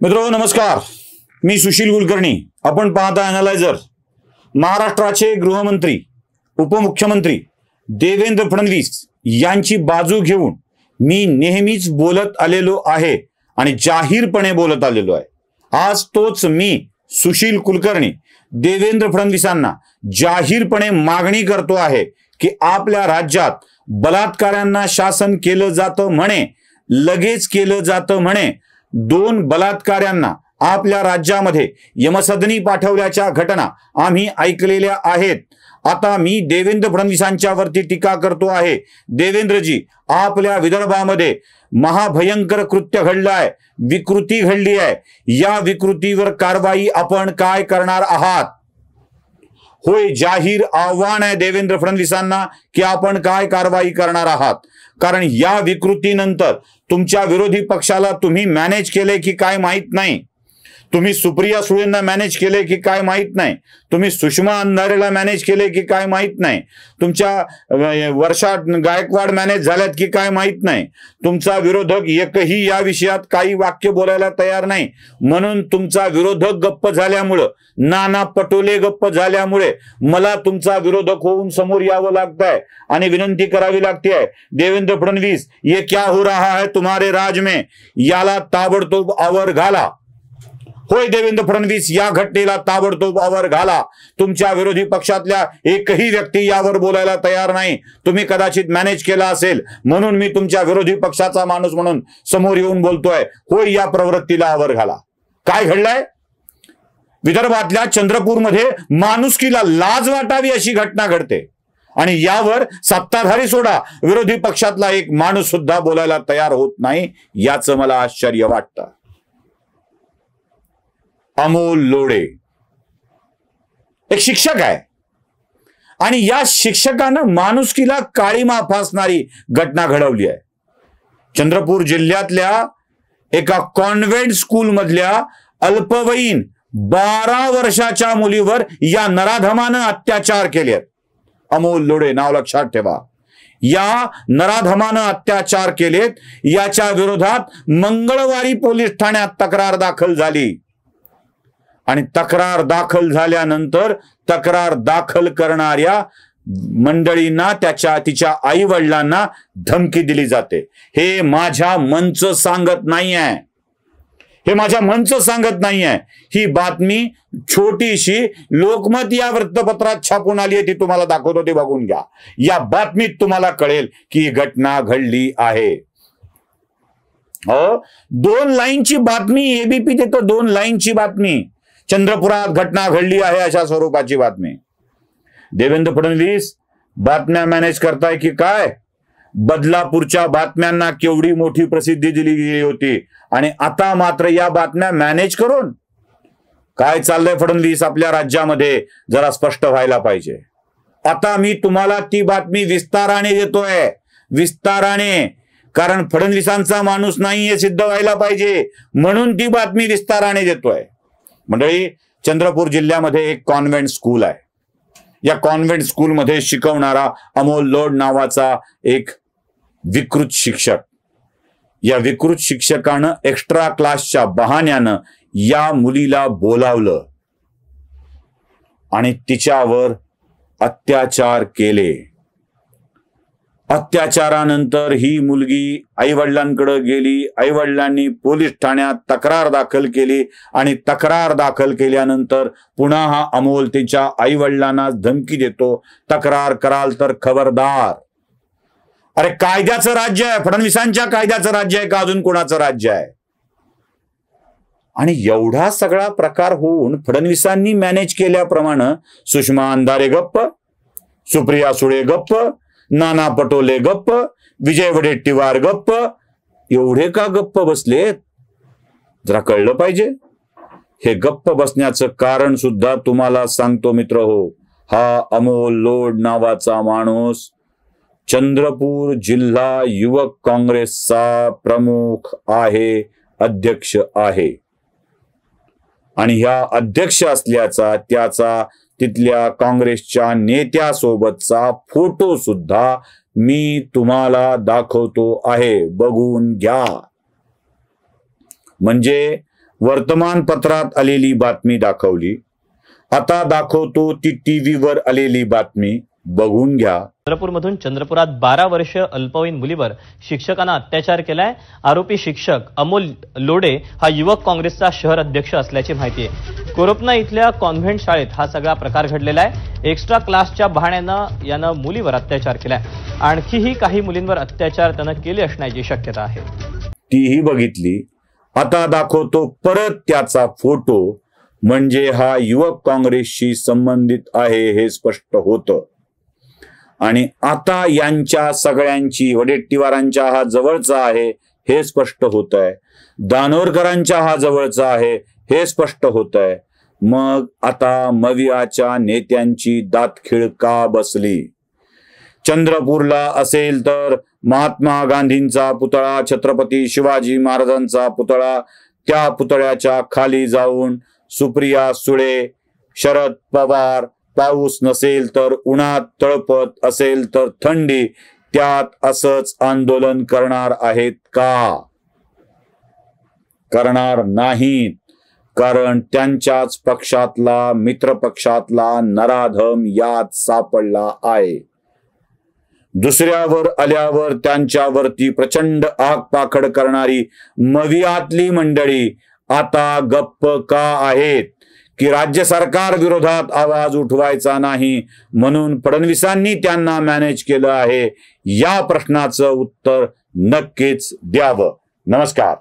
मित्रो नमस्कार, मी सुशील कुलकर्णी. आपण पाहता अॅनालायझर. महाराष्ट्राचे गृहमंत्री उपमुख्यमंत्री देवेंद्र फडणवीस यांची बाजू घेऊन मी नेहमीच बोलत आलेलो आहे आणि जाहीरपणे बोलत आलेलो आहे. आज तोच मी सुशील कुलकर्णी देवेंद्र फडणवीसांना जाहीरपणे मागणी करतो आहे की आपल्या राज्यात बलात्कारांना शासन केलं जातं म्हणे, लगेच केलं जातं म्हणे. 2 बलात्काऱ्यांना आपल्या राज्यामध्ये यमसदनी पाठवल्याच्या घटना आम्ही ऐकलेल्या आहेत. आता मी देवेंद्र फडणवीसांच्या वरती टीका करतो आहे. देवेंद्रजी, आपल्या विदर्भामध्ये महाभयंकर कृत्य घडलं आहे, विकृती घडली आहे. या विकृतीवर कारवाई आपण काय करणार आहात? होय, जाहीर आव्हान आहे देवेंद्र फडणवीसांना की आपण काय कारवाई करणार आहात. कारण या विकृतीनंतर तुमच्या विरोधी पक्षाला तुम्ही मॅनेज केले की काय माहित नाही. तुम्ही सुप्रिया सुळेंना मॅनेज केले की काय माहित नाही. तुम्ही सुषमा अंधारेला मॅनेज केले की काय माहित नाही. तुमच्या वर्षा गायकवाड मॅनेज झाल्यात की काय माहित नाही. तुमचा विरोधक एकही या विषयात काही वाक्य बोलायला तयार नाही. म्हणून तुमचा विरोधक गप्प झाल्यामुळं, नाना पटोले गप्प झाल्यामुळे मला तुमचा विरोधक होऊन समोर यावं लागतंय आणि विनंती करावी लागते. देवेंद्र फडणवीस, ये क्या हो रहा है तुम्हारे राज में, याला ताबडतोब आवर घाला. होय देवेंद्र फडणवीस, या घटनेला ताबडतोब आवर घाला. तुमच्या विरोधी पक्षातल्या एकही व्यक्ती यावर बोलायला तयार नाही. तुम्ही कदाचित मॅनेज केला असेल म्हणून मी तुमच्या विरोधी पक्षाचा माणूस म्हणून समोर येऊन बोलतोय. होय, या प्रवृत्तीला आवर घाला. काय घडलंय? विदर्भातल्या चंद्रपूरमध्ये माणुसकीला लाज वाटावी अशी घटना घडते आणि यावर सत्ताधारी सोडा, विरोधी पक्षातला एक माणूस सुद्धा बोलायला तयार होत नाही. याचं मला आश्चर्य वाटतं. अमोल लोढे एक शिक्षक आहे आणि या शिक्षकानं माणुसकीला काळीमा फासणारी घटना घडवली आहे. चंद्रपूर जिल्ह्यातल्या एका कॉन्व्हेंट स्कूल मधल्या अल्पवयीन 12 वर्षाच्या मुलीवर या नराधमानं अत्याचार केले. अमोल लोढे नाव लक्षात ठेवा. या नराधमानं अत्याचार केलेत. याच्या विरोधात मंगळवारी पोलीस ठाण्यात तक्रार दाखल झाली आणि तक्रार दाखल झाल्यानंतर तक्रार दाखल करणाऱ्या मंडळींना, तिच्या आई वडिलांना धमकी दिली जाते. हे माझ्या मंच सांगत नाहीये. हे माझ्या मंच सांगत नाहीये. ही बातमी छोटीशी लोकमत या वृत्तपत्रात छापून आली आहे, ती तुम्हाला दाखवतो, ते बघून घ्या. या बातमीत तुम्हाला कळेल की ही घटना घडली आहे. 2 लाईनची बातमी एबीपी देतो. 2 लाईनची बातमी. चंद्रपुरात घटना घडली आहे अशा स्वरूपाची बातमी. देवेंद्र फडणवीस बातम्या मॅनेज करताय की काय? बदलापूरच्या बातम्यांना केवढी मोठी प्रसिद्धी दिली गेली होती आणि आता मात्र या बातम्या मॅनेज करून काय चाललंय फडणवीस आपल्या राज्यामध्ये, जरा स्पष्ट व्हायला पाहिजे. आता मी तुम्हाला ती बातमी विस्ताराने देतोय, विस्ताराने. कारण फडणवीसांचा माणूस नाही हे सिद्ध व्हायला पाहिजे म्हणून ती बातमी विस्ताराने देतोय. मंडळी, चंद्रपूर जिल्ह्यामध्ये एक कॉन्व्हेंट स्कूल आहे. या कॉन्व्हेंट स्कूलमध्ये शिकवणारा अमोल लोढे नावाचा एक विकृत शिक्षक. या विकृत शिक्षकानं एक्स्ट्रा क्लासच्या बहाण्यानं या मुलीला बोलावलं आणि तिच्यावर अत्याचार केले. अत्याचारानंतर ही मुलगी आईवडिलांकडे गेली. आईवडिलांनी पोलीस ठाण्यात तक्रार दाखल केली आणि तक्रार दाखल केल्यानंतर पुन्हा हा अमोल तिच्या आईवडिलांना धमकी देतो, तक्रार कराल तर खबरदार. अरे, कायद्याचं राज्य आहे. फडणवीसांच्या कायद्याचं राज्य आहे का अजून कोणाचं राज्य आहे? आणि एवढा सगळा प्रकार होऊन फडणवीसांनी मॅनेज केल्याप्रमाणे सुषमा अंधारे गप्प, सुप्रिया सुळे गप्प, नाना पटोले गप्प, विजय वडेट्टीवार गप्प. एवढे का गप्प बसलेत? जरा कळलं पाहिजे. हे गप्प बसण्याचं कारण सुद्धा तुम्हाला सांगतो मित्र हो. हा अमोल लोढे नावाचा माणूस चंद्रपूर जिल्हा युवक काँग्रेसचा प्रमुख आहे, अध्यक्ष आहे. आणि ह्या अध्यक्ष असल्याचा त्याचा तिथल्या काँग्रेसच्या नेत्यासोबतचा फोटो सुद्धा मी तुम्हाला दाखवतो आहे, बघून घ्या. म्हणजे वर्तमानपत्रात आलेली बातमी दाखवली. आता दाखवतो ती टीव्हीवर आलेली बातमी. बघून घ्या. चंद्रपूरमधून चंद्रपुरात 12 वर्ष अल्पवयीन मुलीवर शिक्षकांना अत्याचार केलाय. आरोपी शिक्षक अमोल लोडे हा युवक काँग्रेसचा शहर अध्यक्ष असल्याची माहिती आहे. कोरोपना इथल्या कॉन्व्हेंट शाळेत हा सगळा प्रकार घडलेला आहे. एक्स्ट्रा क्लासच्या बहाण्यानं यानं मुलीवर अत्याचार केलाय. आणखीही काही मुलींवर अत्याचार त्यानं केले असण्याची शक्यता आहे. तीही बघितली. आता दाखवतो परत त्याचा फोटो. म्हणजे हा युवक काँग्रेसशी संबंधित आहे हे स्पष्ट होतं. आणि आता यांच्या सगळ्यांची वडेट्टीवारांच्या हा जवळचा आहे हे स्पष्ट होत आहे. दानोरकरांच्या हा जवळचा आहे हे स्पष्ट होत आहे. मग आता मवियाच्या नेत्यांची दातखिळ का बसली? चंद्रपूरला असेल तर महात्मा गांधींचा पुतळा, छत्रपती शिवाजी महाराजांचा पुतळा, त्या पुतळ्याच्या खाली जाऊन सुप्रिया सुळे, शरद पवार, पाऊस नसेल तर उन्हात तळपत असेल तर थंडी, त्यात असंच आंदोलन करणार आहेत का? करणार नाहीत. कारण त्यांच्याच पक्षातला, मित्र पक्षातला नराधम यात सापडला आहे. दुसऱ्यावर आल्यावर त्यांच्यावरती प्रचंड आगपाखड करणारी मवियातली मंडळी आता गप्प का आहेत? की राज्य सरकार विरोधात आवाज उठवायचा नाही म्हणून फडणवीसांनी त्यांना मॅनेज केलं आहे? या प्रश्नाचं उत्तर नक्कीच द्यावं. नमस्कार.